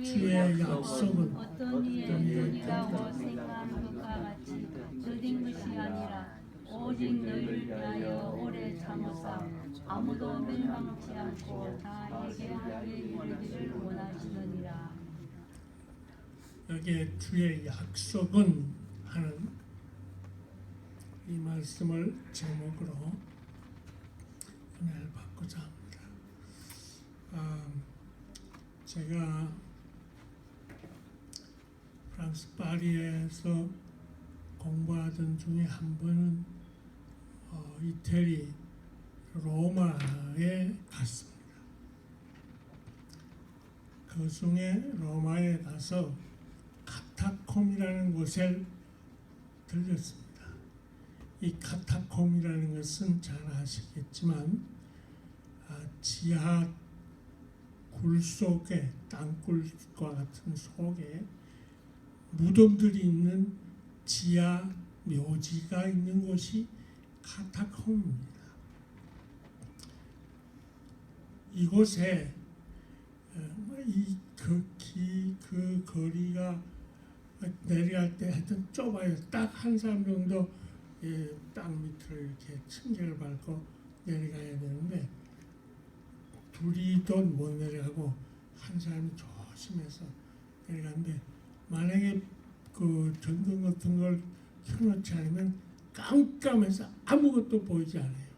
주의 약속은 어떤 이의 돈이라고 생각한 것과 같이 더딘 것이 아니라 오직 너희를 위하여 오래 참으사 아무도 멸망치 않고 다 회개하게 이르기를 원하시느니라. 여기에 주의 약속은 하는 이 말씀을 제목으로 은혜를 받고자 합니다. 제가 프랑스 파리에서 공부하던 중에 한 번은 이태리 로마에 갔습니다. 그 중에 로마에 가서 카타콤이라는 곳에 들렸습니다. 이 카타콤이라는 것은 잘 아시겠지만 지하 굴 속에 땅굴과 같은 속에 무덤들이 있는 지하 묘지가 있는 곳이 카타콤입니다. 이곳에 그 거리가 내려갈 때 하여튼 좁아요. 딱 한 사람 정도 땅 밑으로 이렇게 층계를 밟고 내려가야 되는데 둘이도 못 내려가고 한 사람이 조심해서 내려가는데 만약에 그 전등 같은 걸 켜놓지 않으면 깜깜해서 아무것도 보이지 않아요.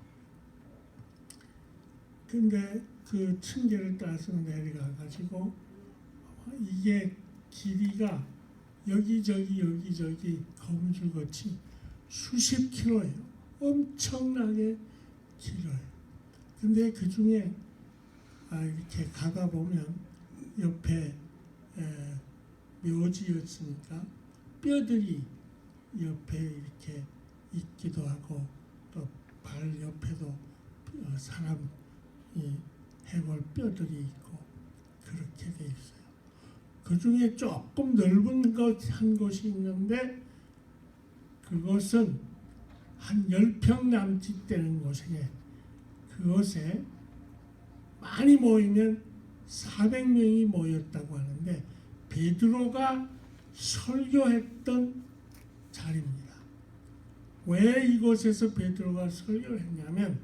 근데 그 층계를 따라서 내려가 가지고 이게 길이가 여기저기 거미줄같이 수십 킬로예요. 엄청나게 길어요. 근데 그 중에 이렇게 가다 보면 옆에 묘지였으니까 뼈들이 옆에 이렇게 있기도 하고 또 발 옆에도 사람이 해골 뼈들이 있고 그렇게 돼 있어요. 그 중에 조금 넓은 한 곳이 있는데 그것은 한 10평 남짓 되는 곳에 그곳에 많이 모이면 400명이 모였다고 하는데 베드로가 설교했던 자리입니다. 왜 이곳에서 베드로가 설교를 했냐면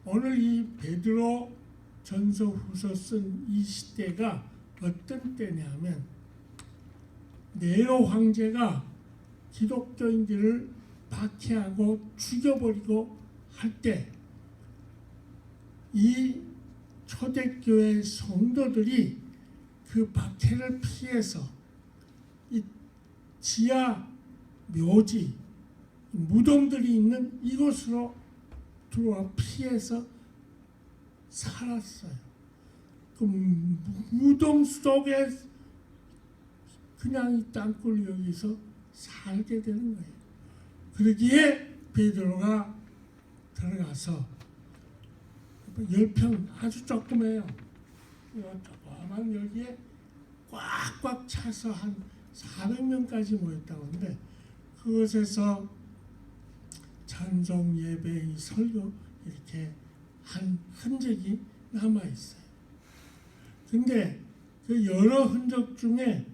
오늘 이 베드로 전서 후서 쓴 이 시대가 어떤 때냐면 네로 황제가 기독교인들을 박해하고 죽여버리고 할 때 이 초대교회 성도들이 그 박해를 피해서 이 지하 묘지 무덤들이 있는 이곳으로 들어와 피해서 살았어요. 그 무덤 속에 그냥 이 땅굴 여기서 살게 되는 거예요. 그러기에 베드로가 들어가서 10평 아주 조그매요. 조그만 여기에 꽉꽉 차서 한 400명까지 모였다고 하는데 그곳에서 찬송 예배 설교 이렇게 한 흔적이 남아 있어요. 근데 그 여러 흔적 중에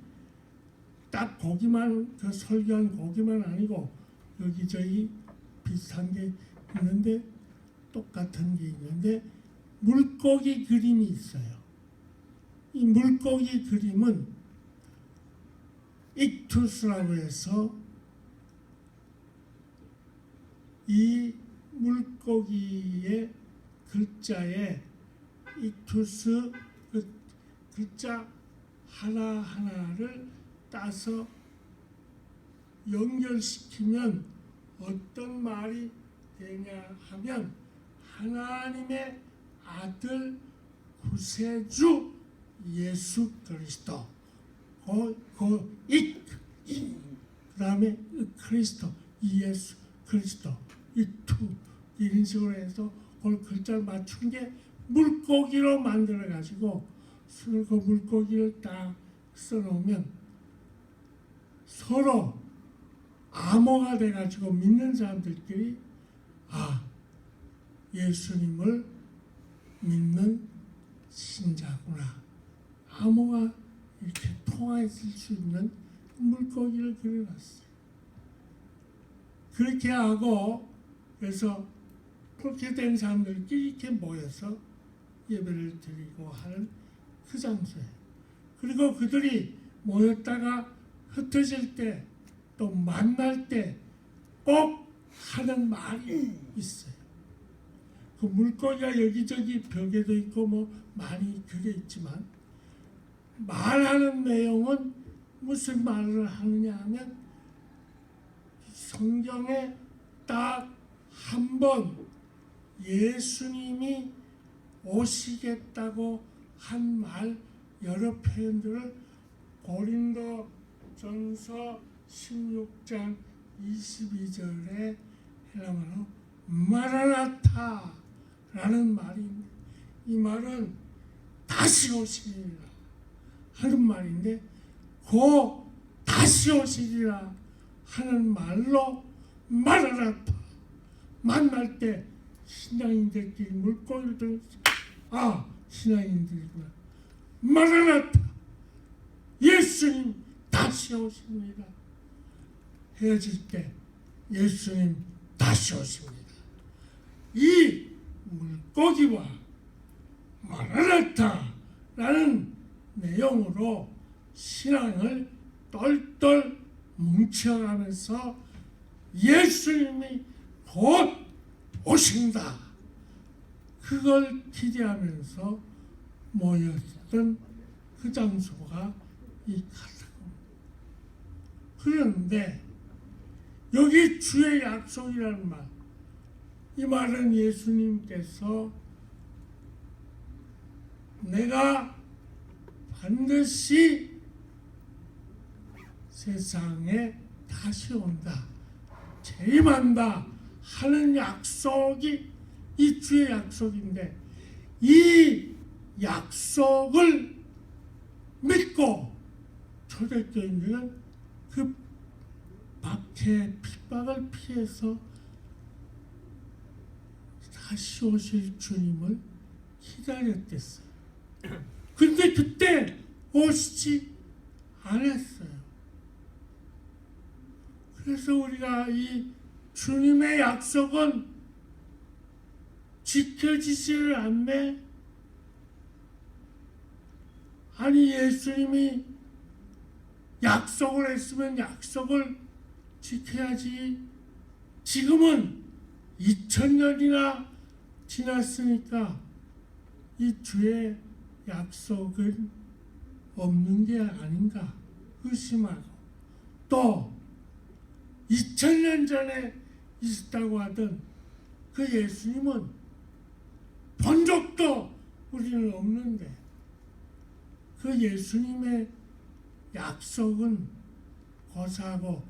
딱 거기만 그 설교한 거기만 아니고 여기저기 비슷한 게 있는데 똑같은 게 있는데 물고기 그림이 있어요. 이 물고기 그림은 익투스라고 해서 이 물고기의 글자에 익투스 그 글자 하나하나를 따서 연결시키면 어떤 말이 되냐 하면 하나님의 아들 구세주 예수 그리스도 그 다음에 크리스도 예수 그리스도 이런 식으로 해서 그 글자를 맞춘 게 물고기로 만들어 가지고 그 물고기를 딱 써놓으면 서로 암호가 돼 가지고 믿는 사람들끼리 예수님을 믿는 신자구나 암호가 이렇게 통화했을 수 있는 물고기를 그려놨어요. 그렇게 하고 그래서 그렇게 된 사람들끼리 이렇게 모여서 예배를 드리고 하는 그 장소예요. 그리고 그들이 모였다가 흩어질 때 또 만날 때 꼭 하는 말이 있어요. 그 물고기가 여기저기 벽에도 있고 뭐 많이 그게 있지만 말하는 내용은 무슨 말을 하느냐 하면 성경에 딱 한 번 예수님이 오시겠다고 한 말 여러 표현들을 고린도전서 16장 22절에 헬라말로 마라나타라는 말인데 이 말은 다시 오시리라 하는 말인데 그 다시 오시리라 하는 말로 마라나타 만날 때 신앙인들끼리 물고기를 들고 신앙인들이구나 마라나타 예수님 다시 오십니다. 헤어질 때 예수님 다시 오십니다. 이 물고기와 마라나타라는 내용으로 신앙을 똘똘 뭉쳐가면서 예수님이 곧 오신다. 그걸 기대하면서 모였던 그 장소가 이 카타콤. 그런데 여기 주의 약속이라는 말, 이 말은 예수님께서 내가 반드시 세상에 다시 온다, 재림한다 하는 약속이 이 주의 약속인데 이 약속을 믿고 초대교인들은 그 박해 핍박을 피해서 다시 오실 주님을 기다렸댔어요. 근데 그때 오시지 않았어요. 그래서 우리가 이 주님의 약속은 지켜지지를 않네. 아니 예수님이 약속을 했으면 약속을 지켜야지. 지금은 2000년이나 지났으니까 이 주의 약속은 없는 게 아닌가 의심하고, 또 2000년 전에 있었다고 하던 그 예수님은 본 적도 우리는 없는데 그 예수님의 약속은 고사하고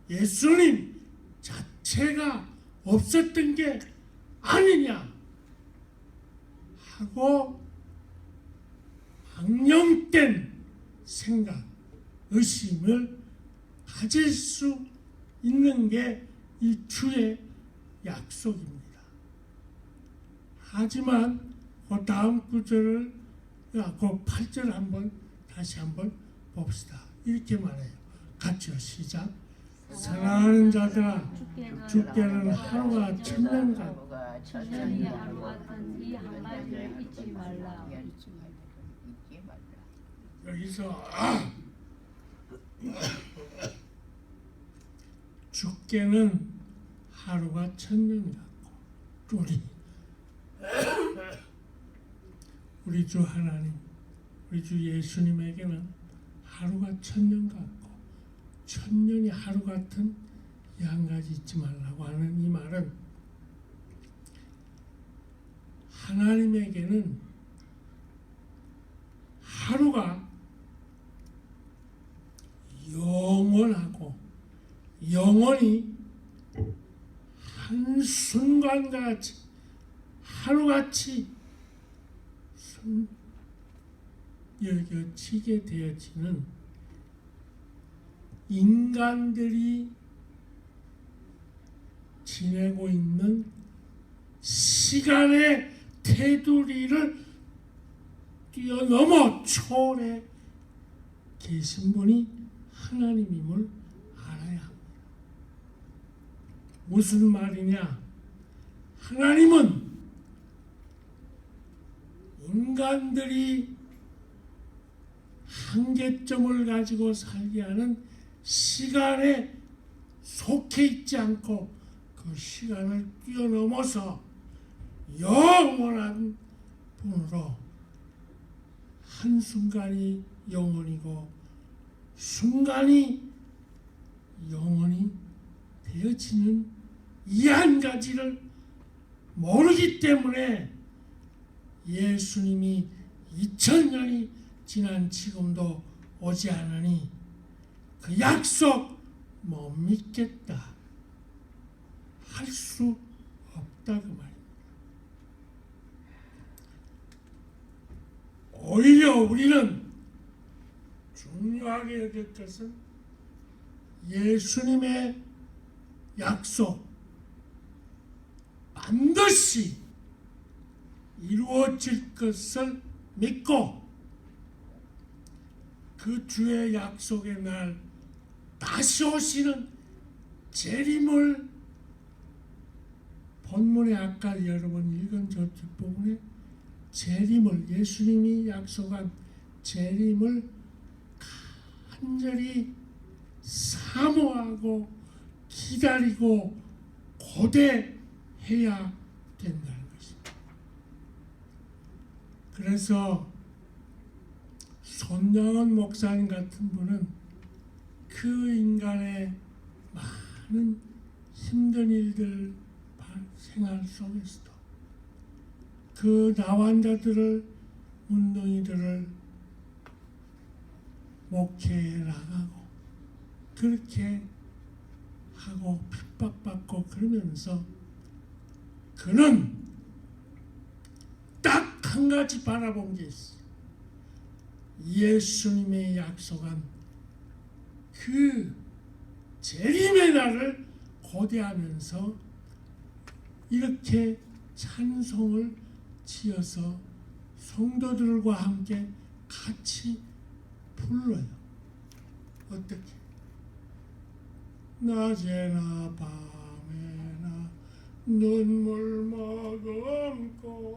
예수님 자체가 없었던 게 아니냐 하고 망령된 생각, 의심을 가질 수 있는 게 이 주의 약속입니다. 하지만 그 다음 구절을 그 8절 한번 다시 한번 봅시다. 이렇게 말해요. 같이요. 시작. 사랑하는 자들아, 주께는 하루가 천년 같고 천년이 하루 같은 이 한 가지를 잊지 말라. 여기서 주께는 하루가 천년 같고 우리 주 하나님, 우리 주 예수님에게는 하루가 천년 같고 천년이 하루 같은 이 한 가지 잊지 말라고 하는 이 말은 하나님에게는 하루가 영원하고 영원히 한순간과 같이 하루같이 여겨지게 되어지는 인간들이 지내고 있는 시간의 테두리를 뛰어넘어 초월해 계신 분이 하나님임을 알아야 합니다. 무슨 말이냐? 하나님은 인간들이 한계점을 가지고 살게 하는 시간에 속해 있지 않고 그 시간을 뛰어넘어서 영원한 분으로 한순간이 영원이고 순간이 영원이 되어지는 이 한 가지를 모르기 때문에 예수님이 2000년이 지난 지금도 오지 않으니 그 약속 못 믿겠다 할 수 없다 그 말입니다. 오히려 우리는 중요하게 여길 것은 예수님의 약속 반드시 이루어질 것을 믿고 그 주의 약속의 날 다시 오시는 재림을 본문에 아까 여러분 읽은 저 뒷부분에 재림을 예수님이 약속한 재림을 간절히 사모하고 기다리고 고대해야 된다는 것입니다. 그래서 손양원 목사님 같은 분은 그 인간의 많은 힘든 일들 생활 속에서도 그 나환자들을 운동이들을 목회해 나가고 그렇게 하고 핍박받고 그러면서 그는 딱 한 가지 바라본 게 있어요. 예수님의 약속한 그 재림의 날을 고대하면서 이렇게 찬송을 지어서 성도들과 함께 같이 불러요. 어떻게? 낮에나 밤에나 눈물 머금고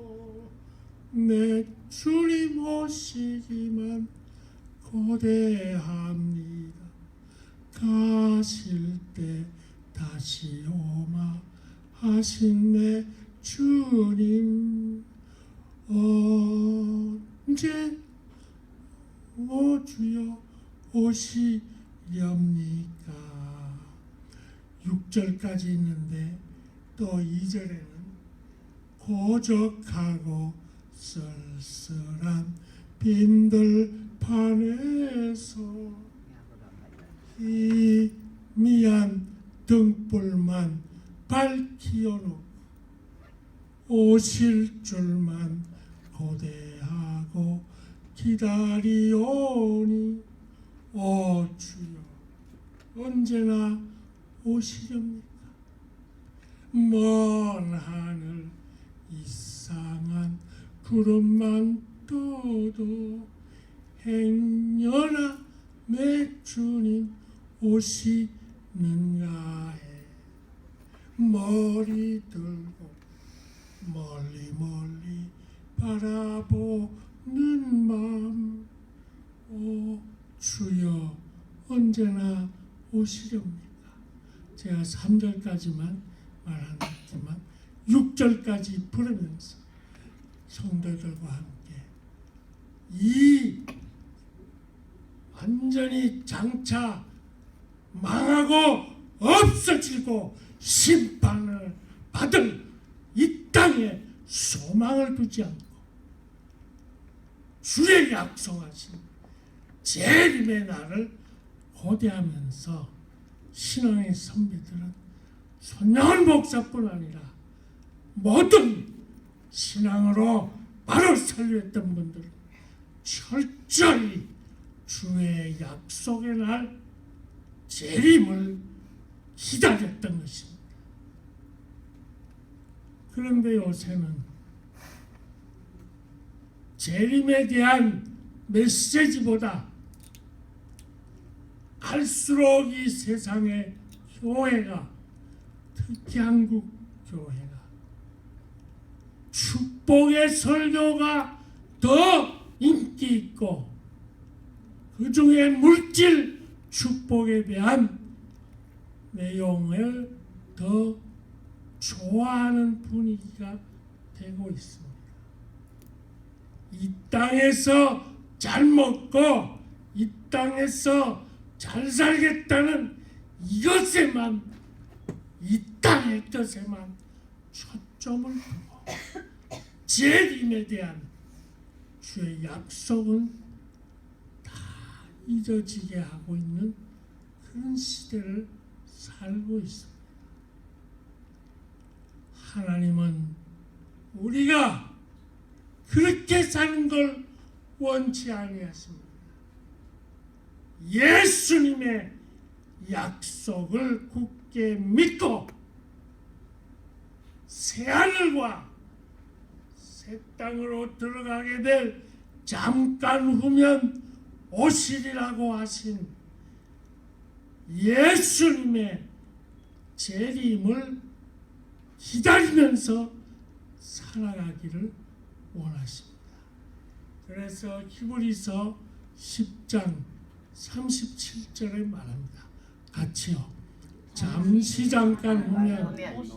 내 주님 오시기만 고대합니다. 가실 때 다시 오마 하신 내 주님 언제 오 주여 오시렵니까? 6절까지 있는데 또 2절에는 고적하고 쓸쓸한 빈들판에서 희미한 등불만 밝히어놓고 오실 줄만 고대하고 기다리오니 오 주여 언제나 오시렵니까? 먼 하늘 이상한 구름만 떠도 행여나 내 주님 오시는가 해 머리 들고 멀리 멀리 바라보는 마음 오 주여 언제나 오시렵니까? 제가 3절까지만 말하지만 6절까지 부르면서 성도들과 함께 이 완전히 장차 망하고 없어지고 심판을 받을 이 땅에 소망을 두지 않고 주의 약속하신 재림의 날을 고대하면서 신앙의 선배들은 손양원 목사뿐 아니라 모든 신앙으로 바로 살려했던 분들은 철저히 주의 약속의 날 재림을 기다렸던 것입니다. 그런데 요새는 재림에 대한 메시지보다 갈수록 이 세상의 교회가, 특히 한국 교회가 축복의 설교가 더 인기 있고, 그 중에 물질 축복에 대한 내용을 더 좋아하는 분위기가 되고 있습니다. 이 땅에서 잘 먹고 이 땅에서 잘 살겠다는 이것에만, 이 땅의 것에만 초점을 두고 재림에 대한 주의 약속은 다 잊어지게 하고 있는 그런 시대를 살고 있습니다. 하나님은 우리가 그렇게 사는 걸 원치 아니하십니다. 예수님의 약속을 굳게 믿고 새하늘과 새 땅으로 들어가게 될 잠깐 후면 오시리라고 하신 예수님의 재림을 기다리면서 살아가기를 원하십니다. 그래서 히브리서 10장 37절에 말합니다. 같이요. 잠시 잠깐 후면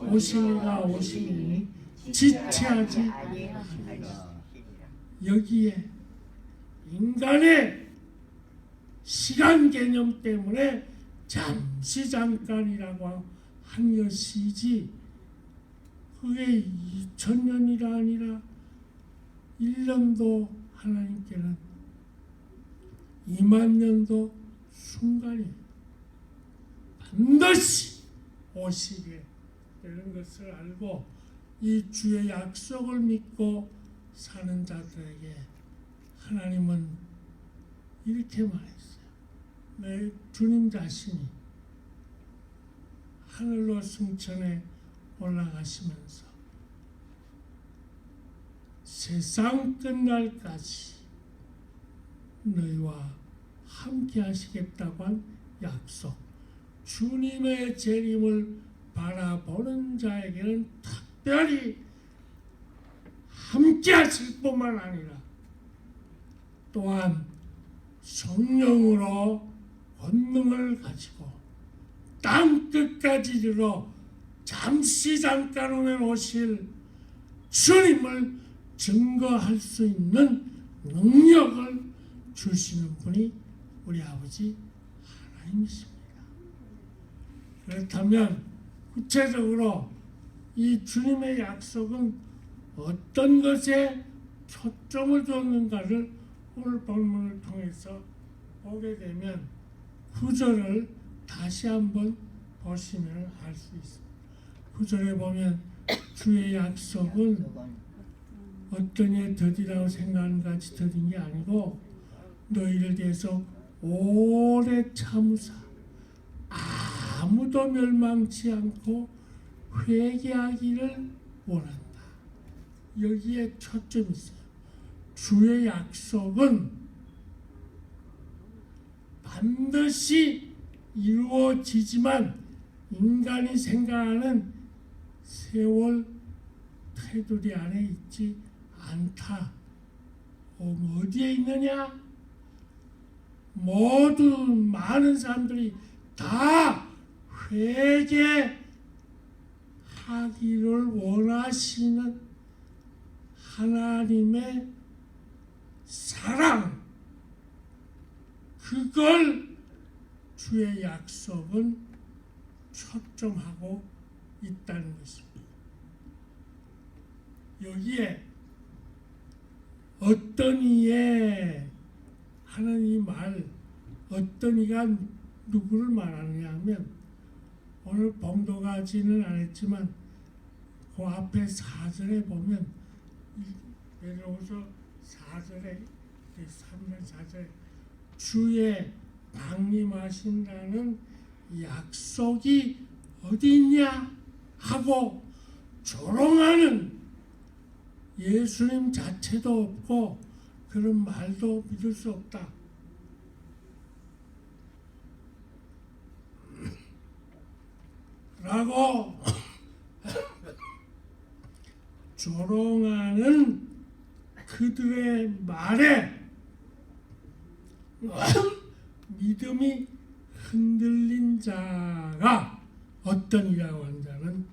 오시리가 오시니 지체하지 아니하시리라. 여기에 인간의 시간 개념 때문에 잠시 잠깐이라고 한 것이지, 그게 2000년이라 아니라 1년도 하나님께는 2만 년도 순간이에요. 반드시 오시게 되는 것을 알고 이 주의 약속을 믿고 사는 자들에게 하나님은 이렇게 말했어요. 내 주님 자신이 하늘로 승천해 올라가시면서 세상 끝날까지 너희와 함께 하시겠다고 한 약속, 주님의 재림을 바라보는 자에게는 특별히 함께 하실 뿐만 아니라 또한 성령으로 권능을 가지고 땅 끝까지 이르러 잠시 잠깐 후면 오실 주님을 증거할 수 있는 능력을 주시는 분이 우리 아버지 하나님이십니다. 그렇다면 구체적으로 이 주님의 약속은 어떤 것에 초점을 뒀는가를 오늘 본문을 통해서 보게 되면 9절을 다시 한번 보시면 알 수 있습니다. 9절에 보면 주의 약속은 어떤 예 더디라고 생각하는 같이 더딘 게 아니고 너희를 대해서 오래 참으사 아무도 멸망치 않고 회개하기를 원한다. 여기에 초점이 있어요. 주의 약속은 반드시 이루어지지만 인간이 생각하는 세월 테두리 안에 있지 않다. 어디에 있느냐? 모두 많은 사람들이 다 회개하기를 원하시는 하나님의 사랑, 그걸 주의 약속은 초점하고 있다는 것입니다. 여기에 어떤 이의 하나님 말, 어떤 이가 누구를 말하느냐 하면 오늘 봉독하지는 않았지만 그 앞에 4절에 보면 내려오서 4절에 3절 4절에 주의 강림하신다는 약속이 어디 있냐 하고 조롱하는 예수님 자체도 없고 그런 말도 믿을 수 없다. 하고 조롱하는 그들의 말에 믿음이 흔들린 자가 어떠니라고 한 자는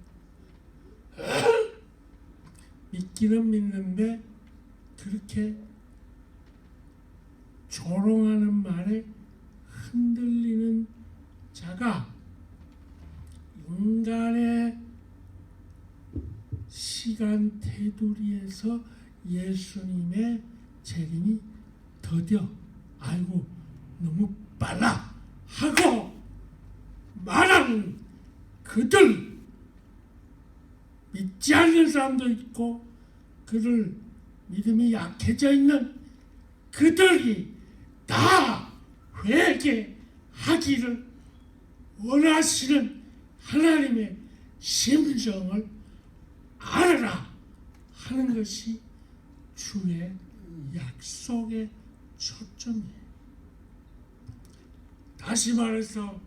믿기는 믿는데 그렇게 조롱하는 말에 흔들리는 자가 인간의 시간 테두리에서 예수님의 재림이 더뎌 아이고 너무 빨라 하고 말하는 그들 믿지 않는 사람도 있고 그들 믿음이 약해져 있는 그들이 다 회개하기를 원하시는 하나님의 심정을 알아라 하는 것이 주의 약속의 초점이에요. 다시 말해서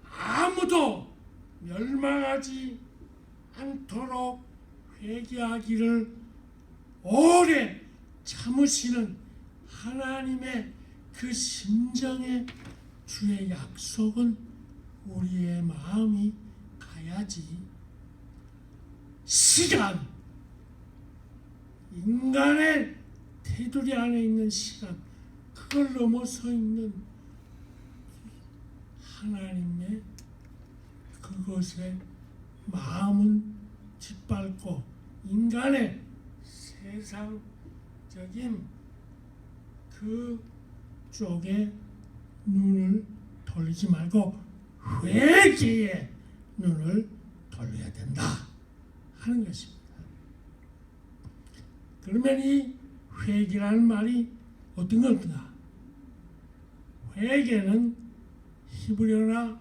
아무도 멸망하지 않도록 회개하기를 오래 참으시는 하나님의 그 심정의 주의 약속은 우리의 마음이 가야지. 시간, 인간의 테두리 안에 있는 시간, 그걸 넘어서 있는 하나님의 그것에 마음은 짓밟고 인간의 세상적인 그 쪽에 눈을 돌리지 말고 회개의 눈을 돌려야 된다 하는 것입니다. 그러면 이 회개라는 말이 어떤 건가? 회개는 히브리어나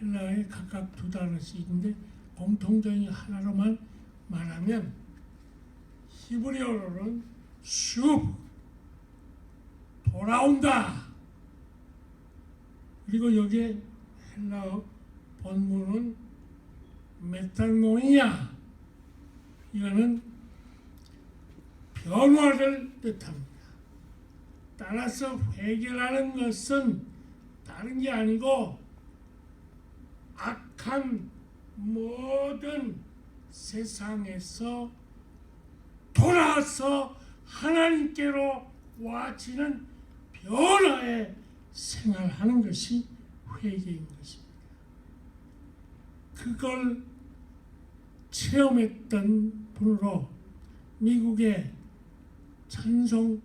헬라어에 각각 두 단어씩 있는데 공통적인 하나로만 말하면 히브리어로는 슈브 돌아온다. 그리고 여기에 헬라어 본문은 메탈모니아 이거는 변화를 뜻합니다. 따라서 회개라는 것은 다른 게 아니고 악한 모든 세상에서 돌아서 하나님께로 와지는 변화의 생활하는 것이 회개인 것입니다. 그걸 체험했던 분으로 미국의 찬송,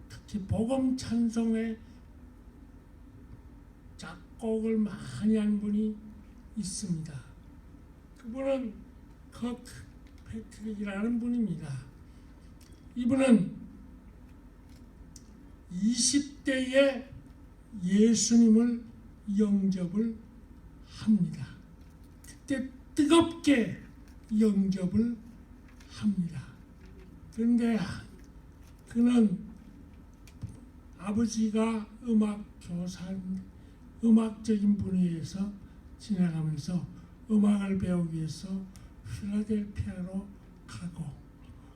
특히 복음 찬송의 작곡을 많이 한 분이 있습니다. 그분은 커크 패트릭이라는 분입니다. 이분은 20대에 예수님을 영접을 합니다. 그때 뜨겁게 영접을 합니다. 그런데 그는 아버지가 음악 교사인데 음악적인 분야에서 지나가면서 음악을 배우기 위해서 필라델피아로 가고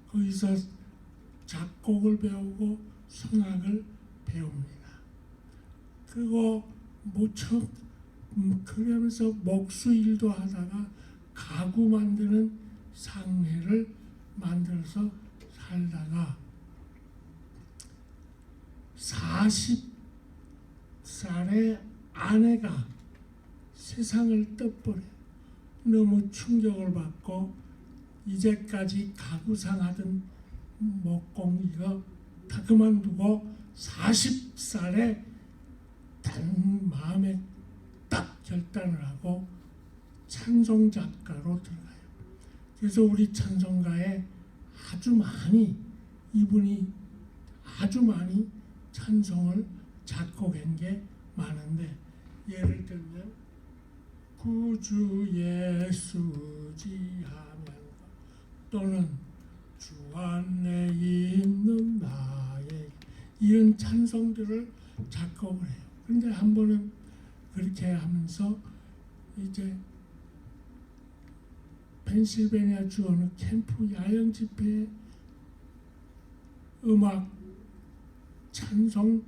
거기서 작곡을 배우고 성악을 배웁니다. 그리고 무척 그러면서 목수일도 하다가 가구 만드는 상회를 만들어서 살다가 40살의 아내가 세상을 떠버려요. 너무 충격을 받고 이제까지 가구상 하던 목공이가 다 그만두고 40살에 단 마음에 딱 결단을 하고 찬송 작가로 들어가요. 그래서 우리 찬송가에 이분이 아주 많이 찬송을 작곡한 게 많은데 예를 들면 구주 예수지 하면 또는 주 안에 있는 나의 이런 찬송들을 작곡을 해요. 그런데 한 번은 그렇게 하면서 이제 펜실베니아 주 어느 캠프 야영 집회에 음악 찬송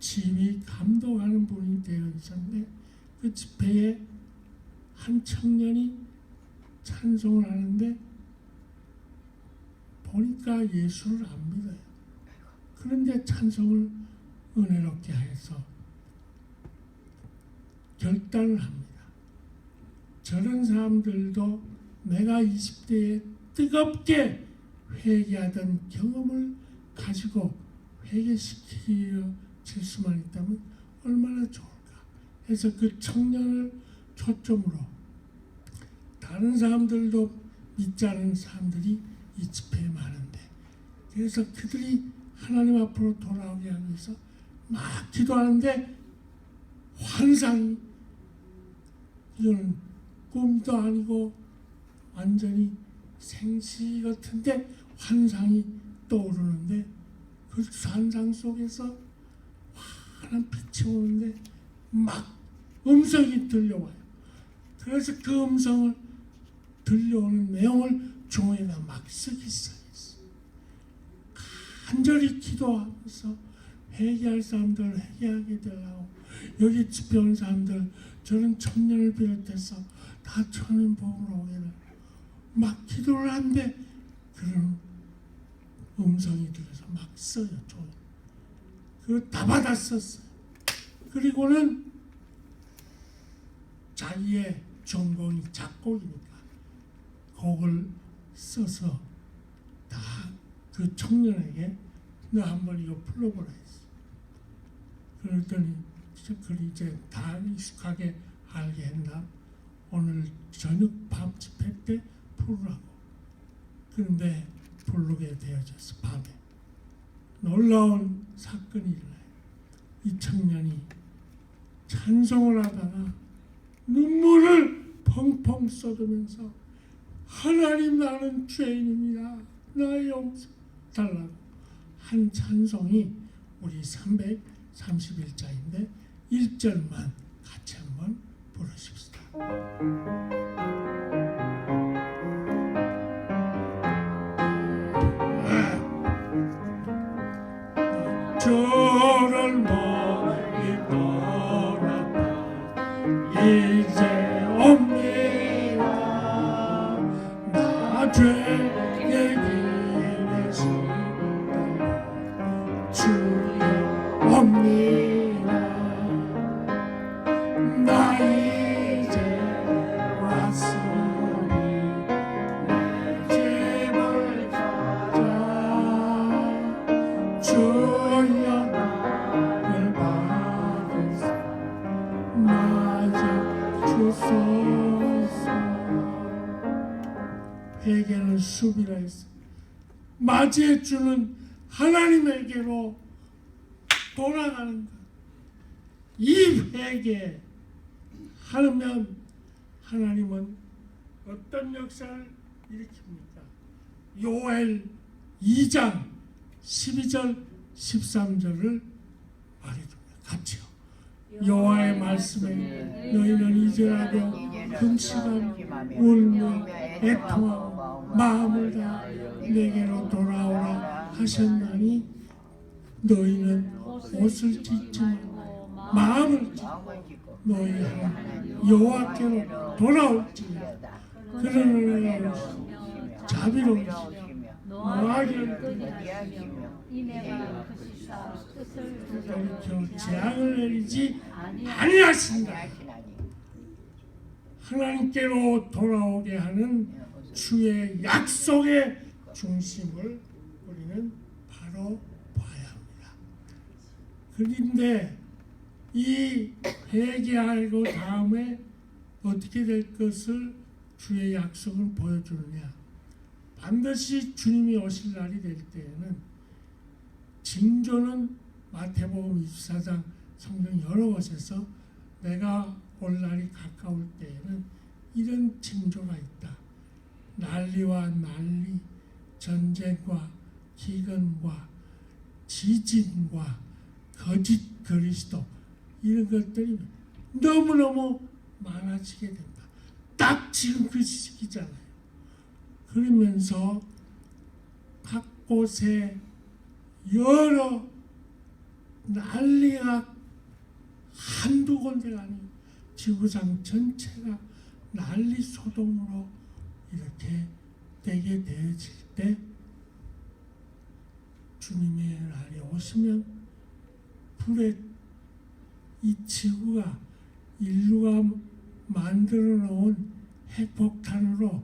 지휘 감독하는 분이 되어 있었는데 그 집회에 한 청년이 찬송을 하는데 보니까 예수를 안 믿어요. 그런데 찬송을 은혜롭게 해서 결단을 합니다. 저런 사람들도 내가 20대에 뜨겁게 회개하던 경험을 가지고 회개시킬 수만 있다면 얼마나 좋을까 해서 그 청년을 초점으로 다른 사람들도 믿지 않은 사람들이 이 집회에 많은데 그래서 그들이 하나님 앞으로 돌아오게 하기 위해서 막 기도하는데 환상이 이거는 꿈도 아니고 완전히 생시 같은데 환상이 떠오르는데 그 환상 속에서 환한 빛이 오는데 막 음성이 들려와요. 그래서 그 음성을 들려오는 내용을 종이에다 막 쓰기 시작했어요. 간절히 기도하면서 회개할 사람들 회개하게 되려고 여기 집회 온 사람들 저런 청년을 비롯해서 다 천인 복음으로 오게 되려고 막 기도를 하는데 그런 음성이 들려서 막 써요. 종이. 그거 다 받았었어요. 그리고는 자기의 전공이 작곡이니까 곡을 써서 다 그 청년에게 너 한번 이거 불러보라 했어. 그랬더니 그걸 이제 다 익숙하게 알게 했나 오늘 저녁 밤 집회 때 부르라고. 그런데 부르게 되어졌어. 밤에 놀라운 사건이 일어나요. 이 청년이 찬송을 하다가 눈물을 펑펑 쏟으면서 하나님 나는 죄인입니다. 나의 용서 달라고 한 찬송이 우리 331자인데 1절만 같이 한번 부르십시다. 저를 멀리 떠났다 이제 옵니다. 나 죄의 길에 서달라 주여 옵니다. 나 이제 왔으니 내 집을 찾아 주여 나를 받으사 맞아 주소서. 회개는 수비라 했어. 맞이해 주는 하나님에게로 돌아가는 것. 이 회개 하면 하나님은 어떤 역사를 일으킵니까? 요엘 2장 12절 13절을 말해줍니다. 같이요. 여호와의 말씀에 너희는 이제라도 금식하며 울며 애통하고 마음을 다하여 내게로 돌아오라 하셨나니 너희는 옷을 찢지 말고 마음을 찢고 너희 하나님 여호와께로 돌아올지니라. 그런 은혜가 자비로우시며 노하기를 끄리하시며 이내가 크시사 뜻을 돌이켜 재앙을 내리지 아니하신다. 하나님께로 돌아오게 하는 주의 약속의 중심을 우리는 바로 봐야 합니다. 그런데 이 회개하고 다음에 어떻게 될 것을 주의 약속은 보여주느냐. 반드시 주님이 오실 날이 될 때에는 징조는 마태복음 24장 성경 여러 곳에서 내가 올 날이 가까울 때에는 이런 징조가 있다. 난리와 난리, 전쟁과 기근과 지진과 거짓 그리스도 이런 것들이 너무너무 많아지게 된다. 딱 지금 그 시기잖아요. 그러면서 각 곳에 여러 난리가 한두 군데가 아니고 지구상 전체가 난리 소동으로 이렇게 되게 되어질 때 주님의 날이 오시면 불에 이 지구가 인류가 만들어 놓은 핵폭탄으로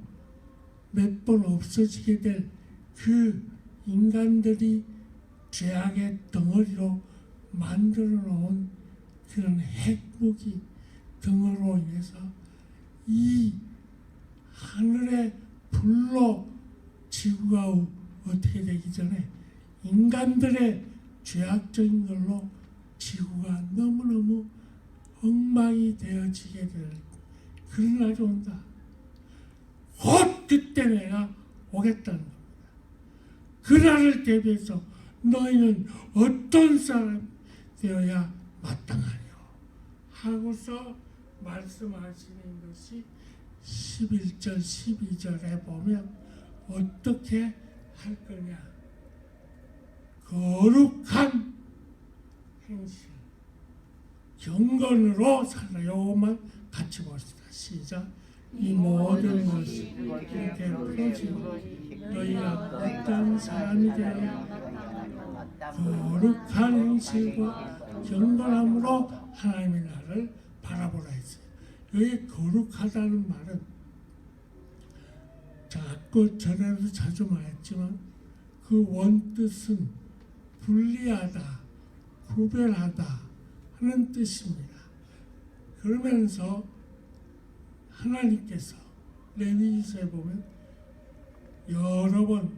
몇 번 없어지게 될 그 인간들이 죄악의 덩어리로 만들어 놓은 그런 핵무기 등으로 인해서 이 하늘의 불로 지구가 어떻게 되기 전에 인간들의 죄악적인 걸로 지구가 너무너무 엉망이 되어지게 될 그런 날이 온다. 곧 그때 내가 오겠다는 겁니다. 그 날을 대비해서 너희는 어떤 사람 되어야 마땅하뇨 하고서 말씀하시는 것이 11절 12절에 보면 어떻게 할 거냐. 거룩한 행실 경건으로 살라. 요것만 같이 봅시다. 시작. 이 모든 것이 이렇게 풀어지고 너희가 어떤 사람이 되어 거룩한 행실과 경건함으로 하나님의 나를 바라보라 했어요. 여기 거룩하다는 말은 자꾸 전에도 자주 말했지만 그 원뜻은 분리하다, 구별하다 하는 뜻입니다. 그러면서 하나님께서 레위기서에 보면 여러 번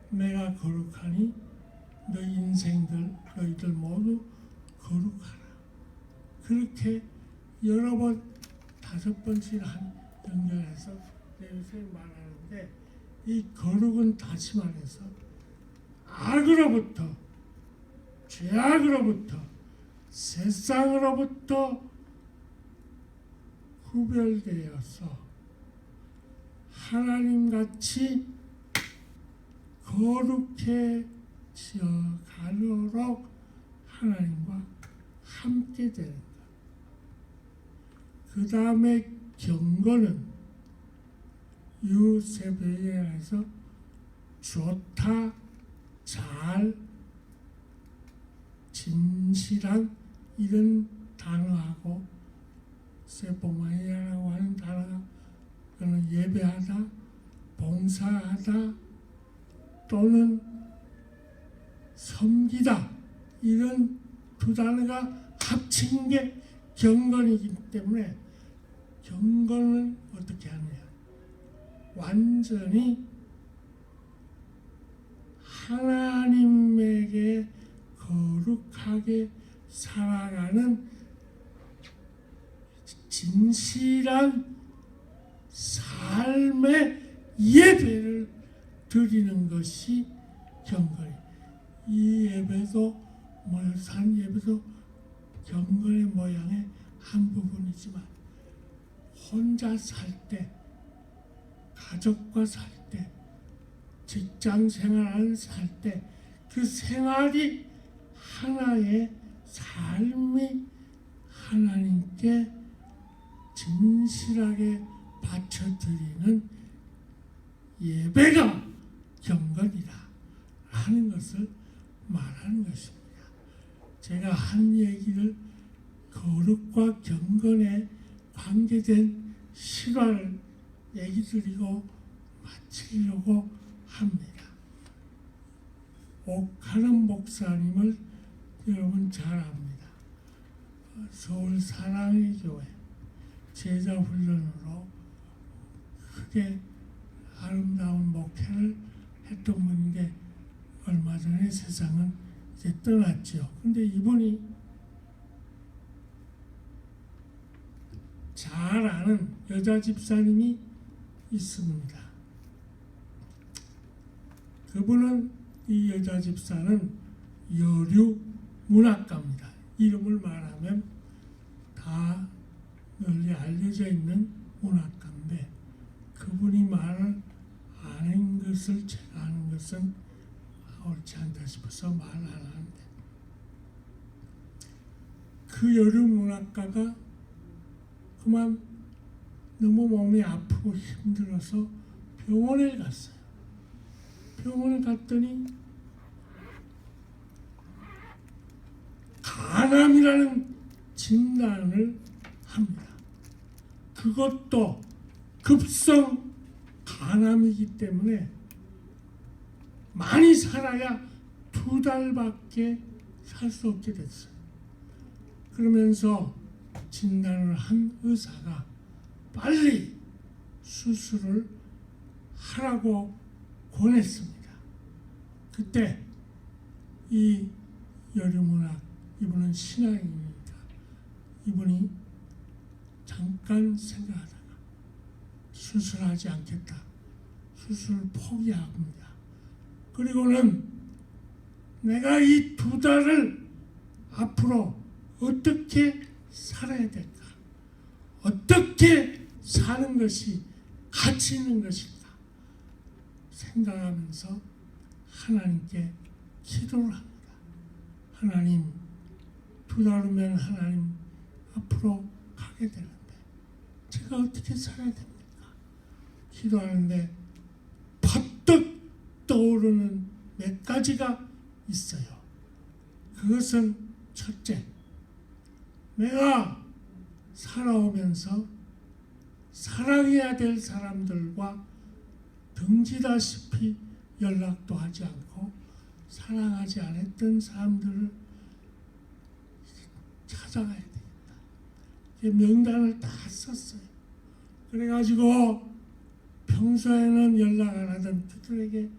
내가 거룩하니 너희 인생들 너희들 모두 거룩하라. 그렇게 여러 번 5번씩 연결해서 레위기서에 말하는데 이 거룩은 다시 말해서 악으로부터 죄악으로부터 세상으로부터 구별되어서 하나님같이 거룩해져 가도록 하나님과 함께 되는 것. 그 다음에 경건은 유세배에서 좋다, 잘, 진실한 이런 단어하고 세포마이아라고 하는 단어가 그는 예배하다, 봉사하다 또는 섬기다 이런 두 단어가 합친 게 경건이기 때문에 경건은 어떻게 하느냐. 완전히 하나님에게 거룩하게 살아가는 진실한 삶의 예배를 드리는 것이 경건이에요. 이 예배도 산 예배도 경건의 모양의 한 부분이지만 혼자 살 때, 가족과 살 때, 직장 생활을 살 때 그 생활이 하나의 삶이 하나님께 진실하게 바쳐드리는 예배가 경건이다 하는 것을 말하는 것입니다. 제가 한 얘기를 거룩과 경건에 관계된 실화를 얘기 드리고 마치려고 합니다. 옥하는 목사님을 여러분 잘 압니다. 서울 사랑의 교회 제자훈련으로 크게 아름다운 목회를 했던 분인데 얼마 전에 세상은 이제 떠났죠. 근데 이분이 잘 아는 여자 집사님이 있습니다. 그분은 이 여자 집사는 여류 문학가입니다. 이름을 말하면 다 널리 알려져 있는 문학가인데 그분이 말을 아는 것을 제가 아는 것은 옳지 않다 싶어서 말 안 하는데 그 여름 문학가가 그만 너무 몸이 아프고 힘들어서 병원에 갔어요. 병원에 갔더니 간암이라는 진단을 합니다. 그것도 급성 간암이기 때문에 많이 살아야 2달밖에 살 수 없게 됐어요. 그러면서 진단을 한 의사가 빨리 수술을 하라고 권했습니다. 그때 이 여류문학, 이분은 신앙인입니다. 이분이 잠깐 생각하다가 수술하지 않겠다. 수술을 포기합니다. 그리고는 내가 이 2달을 앞으로 어떻게 살아야 될까? 어떻게 사는 것이 가치 있는 것일까? 생각하면서 하나님께 기도를 합니다. 하나님, 2달 후면 하나님 앞으로 가게 되는데 제가 어떻게 살아야 됩니까? 기도하는데 퍼뜩 떠오르는 몇 가지가 있어요. 그것은 첫째, 내가 살아오면서 사랑해야 될 사람들과 등지다시피 연락도 하지 않고 사랑하지 않았던 사람들을 찾아가야 되겠다. 명단을 다 썼어요. 그래가지고 평소에는 연락 안 하던 그들에게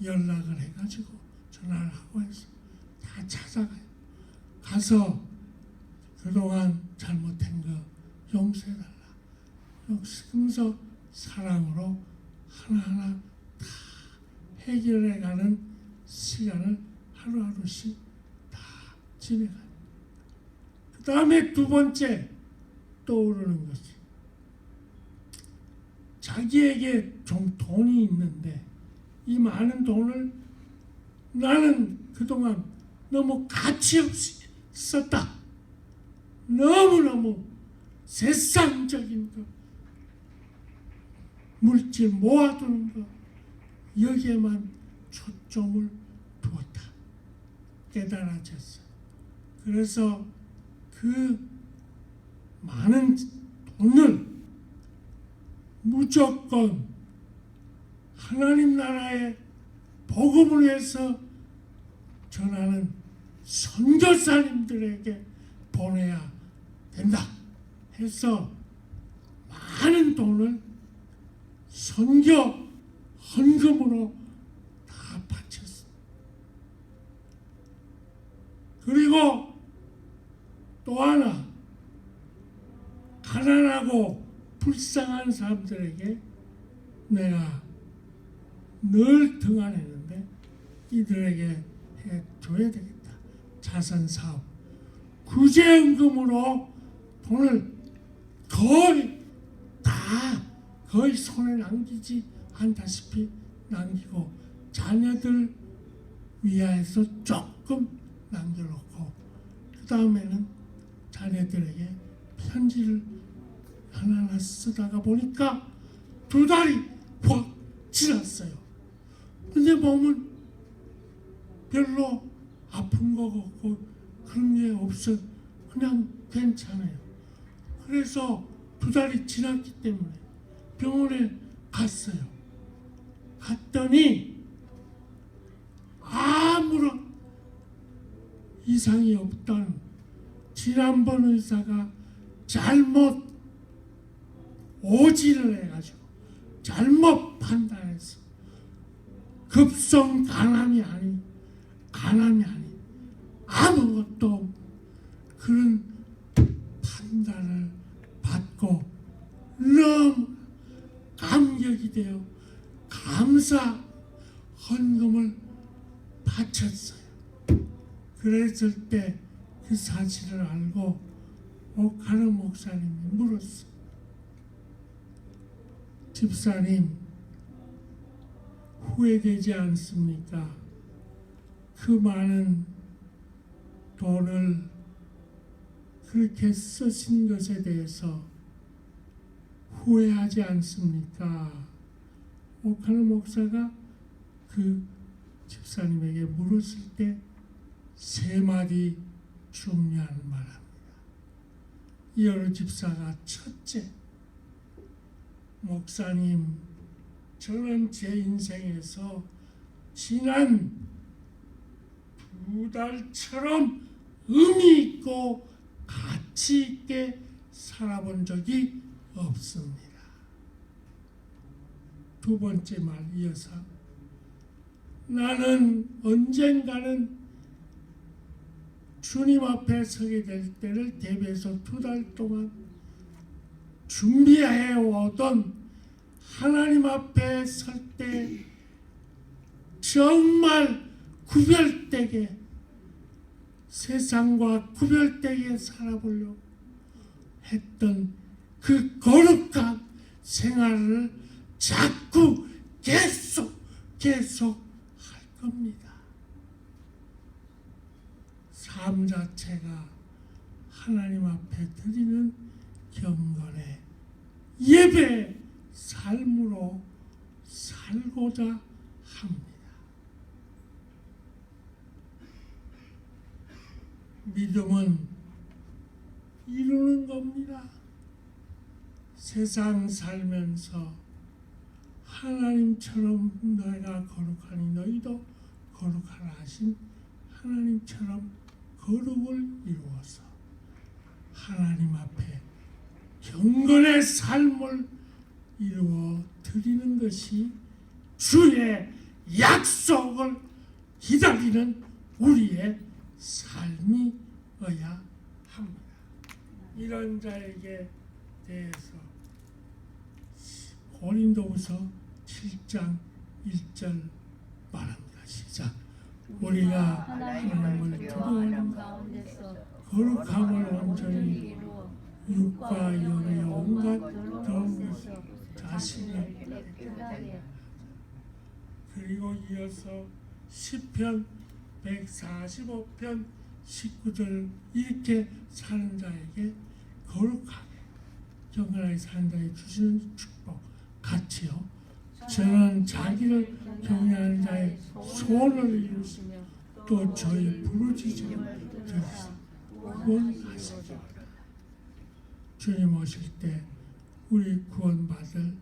연락을 해가지고 전화를 하고 해서 다 찾아가요. 가서 그동안 잘못한 거 용서해달라. 그러면서 사랑으로 하나하나 다 해결해가는 시간을 하루하루씩 다 지내가요. 그 다음에 2번째 떠오르는 것이 자기에게 좀 돈이 있는데 이 많은 돈을 나는 그동안 너무 가치 없이 썼다. 너무너무 세상적인 것, 물질 모아두는 것, 여기에만 초점을 두었다. 깨달아졌어요. 그래서 그 많은 돈을 무조건 하나님 나라의 복음을 위해서 전하는 선교사님들에게 보내야 된다 해서 많은 돈을 선교 헌금으로 다 바쳤어. 그리고 또 하나, 가난하고 불쌍한 사람들에게 내가 늘 등한했는데 이들에게 해줘야 되겠다. 자선사업, 구제연금으로 돈을 거의 손에 남기지 않다시피 남기고 자녀들 위하여서 조금 남겨놓고 그 다음에는 자녀들에게 편지를 하나하나 쓰다가 보니까 2달이 확 지났어요. 근데 몸은 별로 아픈 거 없고 그런 게 없어. 그냥 괜찮아요. 그래서 2달이 지났기 때문에 병원에 갔어요. 갔더니 아무런 이상이 없다는, 지난번 의사가 잘못 오지를 해가지고 잘못 판단해서 급성 간암이 아닌 아무것도 없는 그런 판단을 받고 너무 감격이 되어 감사 헌금을 바쳤어요. 그랬을 때 그 사실을 알고 오카노 목사님이 물었어. 집사님, 후회되지 않습니까? 그 많은 돈을 그렇게 쓰신 것에 대해서 후회하지 않습니까? 오카노 목사가 그 집사님에게 물었을 때 세 마디 중요한 말합니다. 이어로 집사가 첫째, 목사님, 저는 제 인생에서 지난 2달처럼 의미 있고 가치 있게 살아본 적이 없습니다. 두 번째 말 이어서, 나는 언젠가는 주님 앞에 서게 될 때를 대비해서 2달 동안 준비해 오던 하나님 앞에 설 때 정말 구별되게, 세상과 구별되게 살아보려고 했던 그 거룩한 생활을 자꾸 계속 할 겁니다. 삶 자체가 하나님 앞에 드리는 경건의 예배 삶으로 살고자 합니다. 믿음은 이루는 겁니다. 세상 살면서 하나님처럼 너희가 거룩하니 너희도 거룩하라 하신 하나님처럼 거룩을 이루어서 하나님 앞에 경건의 삶을 이루어 드리는 것이 주의 약속을 기다리는 우리의 삶이어야 합니다. 이런 자에게 대해서 고린도후서 7장 1절 말합니다. 시작. 우리가 하나님을 두려워하는 가운데서 거룩함을 온전히 육과 영의 온갖 더러운 것을 자신을 깨끗하게 그리고 이어서 시편 145편 19절 이렇게 사는 자에게 거룩하게 경건하게 사는 자에게 주시는 축복 같이요. 저는 자기를 경외하는 자의 소원을 이루시며 또 저희 부르짖음을 들으시고 구원하시리라. 주님 오실 때 우리 구원받을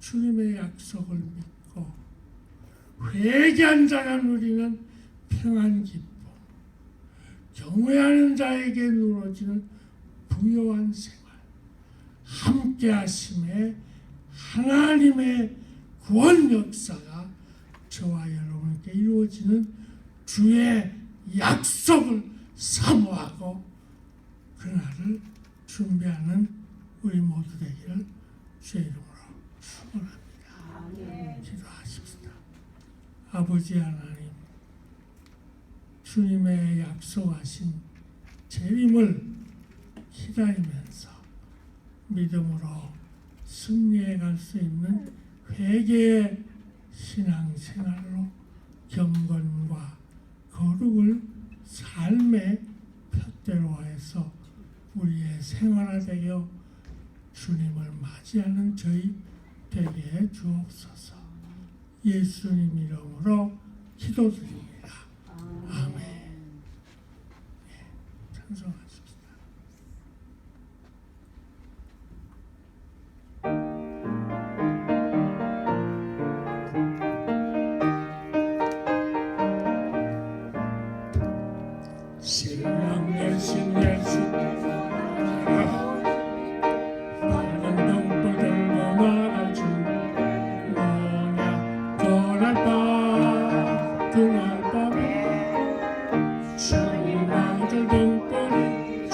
주님의 약속을 믿고 회개한 자가 누리는 평안 기쁨, 경외하는 자에게 누러지는 부요한 생활, 함께 하심에 하나님의 구원 역사가 저와 여러분께 이루어지는 주의 약속을 사모하고 그날을 준비하는 우리 모두 되기를 주의 이름으로 축원합니다. 기도하십시다. 아버지 하나님, 주님의 약속하신 재림을 기다리면서 믿음으로 승리해 갈 수 있는 회개의 신앙생활로 경건과 거룩을 삶의 표대로해서 우리의 생활화되어 주님을 맞이하는 저희 되게 해 주옵소서. 예수님 이름으로 기도드립니다. 아멘. 네, 찬송하십시다. 신랑 대신 예수 밝은 등불 들고 나가주 뭐냐 그날 밤에 주님 아들 등불이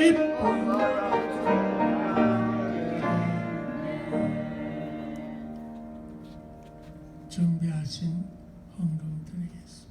기뻐 준비하신 헌금 드리겠습니다.